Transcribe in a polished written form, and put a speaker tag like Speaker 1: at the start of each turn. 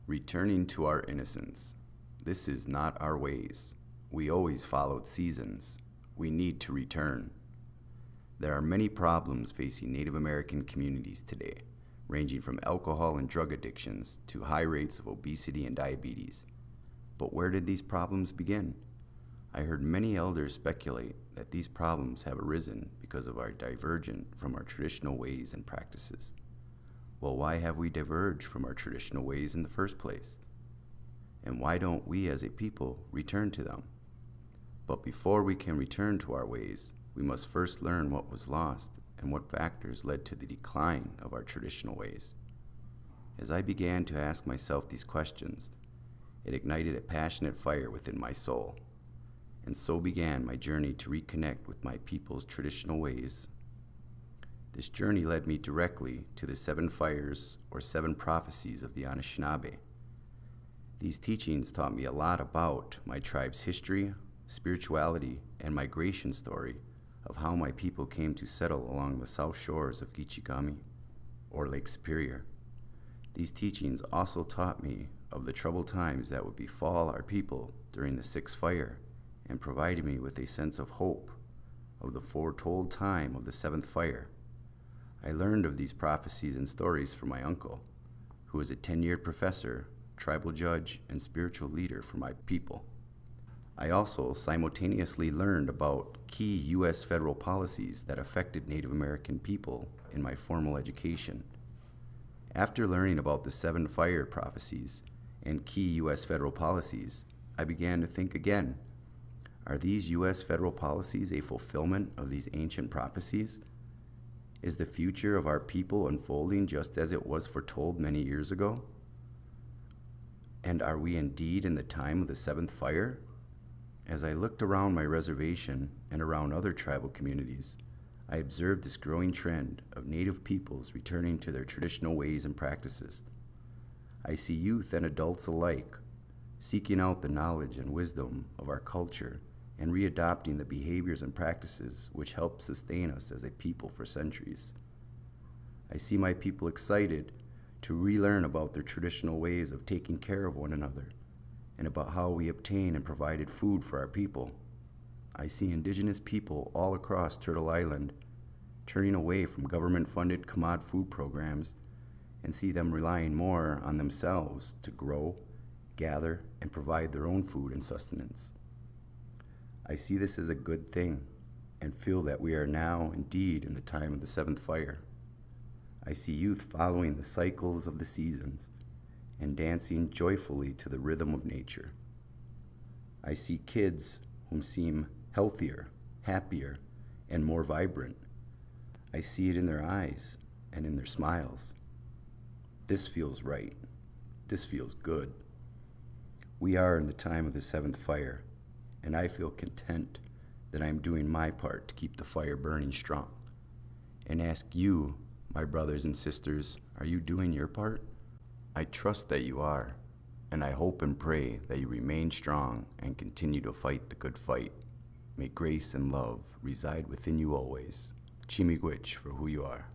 Speaker 1: Returning to our innocence. This is not our ways. We always followed seasons. We need to return. There are many problems facing Native American communities today, ranging from alcohol and drug addictions to high rates of obesity and diabetes. But where did these problems begin? I heard many elders speculate that these problems have arisen because of our divergent from our traditional ways and practices. Well, why have we diverged from our traditional ways in the first place? And why don't we as a people return to them? But before we can return to our ways, we must first learn what was lost and what factors led to the decline of our traditional ways. As I began to ask myself these questions, it ignited a passionate fire within my soul, and so began my journey to reconnect with my people's traditional ways. This journey led me directly to the 7 fires or 7 prophecies of the Anishinaabe. These teachings taught me a lot about my tribe's history, spirituality, and migration story of how my people came to settle along the south shores of Gichigami, or Lake Superior. These teachings also taught me of the troubled times that would befall our people during the 6th fire, and provided me with a sense of hope of the foretold time of the 7th fire. I learned of these prophecies and stories from my uncle, who was a tenured professor, tribal judge, and spiritual leader for my people. I also simultaneously learned about key U.S. federal policies that affected Native American people in my formal education. After learning about the 7 fire prophecies and key U.S. federal policies, I began to think again. Are these U.S. federal policies a fulfillment of these ancient prophecies? Is the future of our people unfolding just as it was foretold many years ago? And are we indeed in the time of the 7th fire? As I looked around my reservation and around other tribal communities, I observed this growing trend of Native peoples returning to their traditional ways and practices. I see youth and adults alike seeking out the knowledge and wisdom of our culture and readopting the behaviors and practices which help sustain us as a people for centuries. I see my people excited to relearn about their traditional ways of taking care of one another and about how we obtain and provided food for our people. I see indigenous people all across Turtle Island turning away from government-funded commod food programs and see them relying more on themselves to grow, gather, and provide their own food and sustenance. I see this as a good thing and feel that we are now indeed in the time of the 7th fire. I see youth following the cycles of the seasons and dancing joyfully to the rhythm of nature. I see kids whom seem healthier, happier, and more vibrant. I see it in their eyes and in their smiles. This feels right. This feels good. We are in the time of the 7th fire, and I feel content that I am doing my part to keep the fire burning strong. And ask you, my brothers and sisters, are you doing your part? I trust that you are, and I hope and pray that you remain strong and continue to fight the good fight. May grace and love reside within you always. Chi-miigwech for who you are.